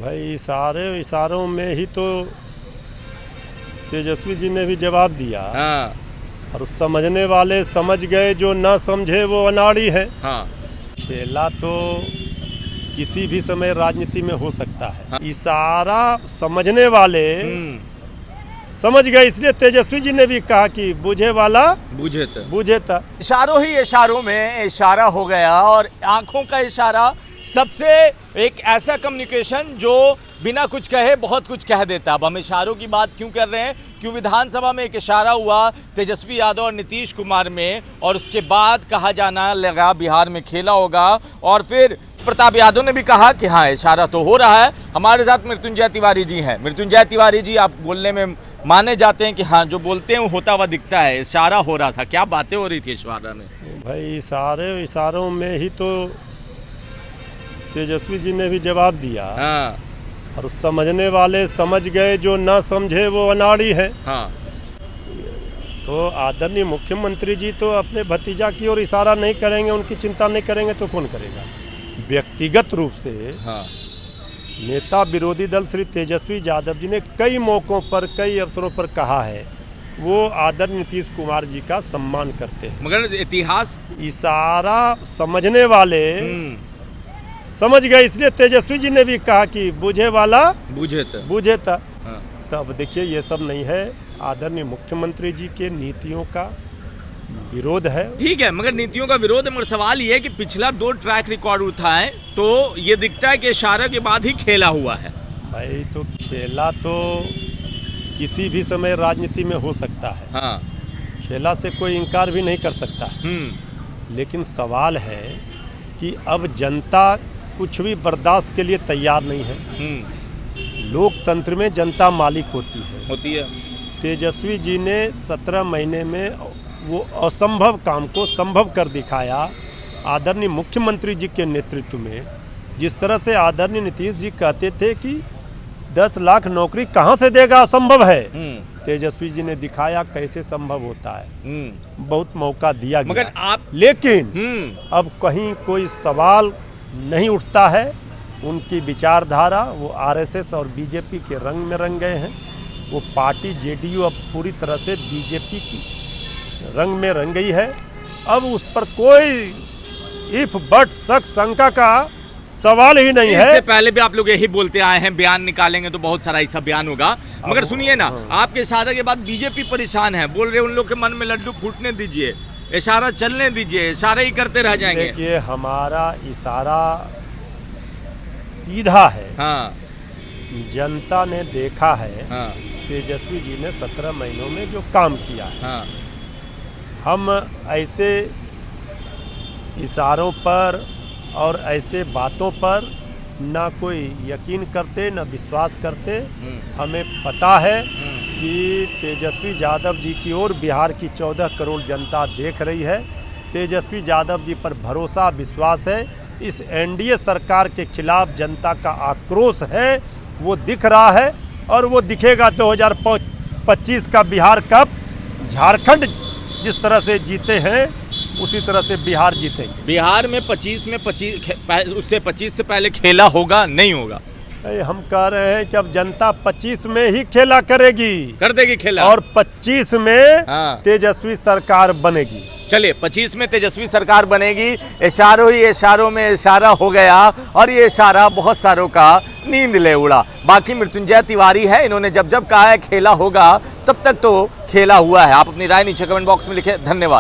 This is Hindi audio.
भाई इशारों में ही तो तेजस्वी जी ने भी जवाब दिया। हाँ और समझने वाले समझ गए, जो ना समझे वो अनाड़ी है। हाँ खेला तो किसी भी समय राजनीति में हो सकता है। हाँ। इशारा समझने वाले समझ गए, इसलिए तेजस्वी जी ने भी कहा कि बुझे वाला बुझे था। इशारों ही इशारों में इशारा हो गया और आंखों का इशारा सबसे एक ऐसा कम्युनिकेशन जो बिना कुछ कहे बहुत कुछ कह देता। अब हम इशारों की बात क्यों कर रहे हैं? क्यों विधानसभा में एक इशारा हुआ तेजस्वी यादव और नीतीश कुमार में, और उसके बाद कहा जाना लगा बिहार में खेला होगा, और फिर प्रताप यादव ने भी कहा कि हाँ इशारा तो हो रहा है। हमारे साथ मृत्युंजय तिवारी जी हैं। मृत्युंजय तिवारी जी, आप बोलने में माने जाते हैं कि हाँ जो बोलते हैं वो होता हुआ दिखता है। इशारा हो रहा था, क्या बातें हो रही थी इशारा में? भाई इशारों में ही तो तेजस्वी जी ने भी जवाब दिया। हाँ और समझने वाले समझ गए, जो ना समझे वो अनाड़ी है। हाँ तो आदरणीय मुख्यमंत्री जी तो अपने भतीजा की ओर इशारा नहीं करेंगे, उनकी चिंता नहीं करेंगे तो कौन करेगा? व्यक्तिगत रूप से हाँ नेता विरोधी दल श्री तेजस्वी यादव जी ने कई मौकों पर, कई अवसरों पर कहा है वो आदरणीय नीतीश कुमार जी का सम्मान करते हैं। मगर इतिहास इशारा समझने वाले समझ गए, इसलिए तेजस्वी जी ने भी कहा कि बुझे वाला बुझे था। हाँ। तब देखिए ये सब नहीं है, आदरणीय मुख्यमंत्री जी के नीतियों का विरोध है। ठीक है, मगर नीतियों का विरोध है, मगर सवाल ये है कि पिछला 2 ट्रैक रिकॉर्ड उठाएं तो ये दिखता है कि इशारा के बाद ही खेला हुआ है। भाई तो खेला तो किसी भी समय राजनीति में हो सकता है। हाँ। खेला से कोई इनकार भी नहीं कर सकता। लेकिन सवाल है कि अब जनता कुछ भी बर्दाश्त के लिए तैयार नहीं है। लोकतंत्र में जनता मालिक होती है। तेजस्वी जी ने 17 महीने में वो असंभव काम को संभव कर दिखाया। आदरणीय मुख्यमंत्री जी के नेतृत्व में, जिस तरह से आदरणीय नीतीश जी कहते थे कि 10 लाख नौकरी कहाँ से देगा, असंभव है, तेजस्वी जी ने दिखाया कैसे संभव होता है। बहुत मौका दिया गया, मगर आप लेकिन अब कहीं कोई सवाल नहीं उठता है। उनकी विचारधारा वो आरएसएस और बीजेपी के रंग में रंग गए हैं। वो पार्टी जेडीयू अब पूरी तरह से बीजेपी की रंग में रंग गई है। अब उस पर कोई इफ बट शक शंका का सवाल ही नहीं है। इससे पहले भी आप लोग यही बोलते आए हैं, बयान निकालेंगे तो बहुत सारा ऐसा बयान होगा। मगर सुनिए ना, आपके इशारे के बाद बीजेपी परेशान है, बोल रहे उन लोग के मन में लड्डू फूटने दीजिए, इशारा चलने दीजिए, इशारे ही करते रह जाएंगे। देखिए हमारा इशारा सीधा है। हाँ। जनता ने देखा है। हाँ। तेजस्वी जी ने 17 महीनों में जो काम किया है। हाँ। हम ऐसे इशारों पर और ऐसे बातों पर ना कोई यकीन करते, ना विश्वास करते। हमें पता है कि तेजस्वी यादव जी की ओर बिहार की 14 करोड़ जनता देख रही है। तेजस्वी यादव जी पर भरोसा, विश्वास है। इस एनडीए सरकार के खिलाफ जनता का आक्रोश है, वो दिख रहा है और वो दिखेगा। 2025 का बिहार कप झारखंड जिस तरह से जीते हैं उसी तरह से बिहार जीतेंगे। बिहार में 25 उससे 25 से पहले खेला होगा नहीं होगा? हम कह रहे हैं कि अब जनता 25 में ही खेला कर देगी खेला, और 25 में तेजस्वी सरकार बनेगी। चलिए 25 में तेजस्वी सरकार बनेगी। इशारों ही इशारों में इशारा हो गया और ये इशारा बहुत सारों का नींद ले उड़ा। बाकी मृत्युंजय तिवारी है, इन्होंने जब जब कहा है खेला होगा तब तक तो खेला हुआ है। आप अपनी राय नीचे कमेंट बॉक्स में लिखें। धन्यवाद।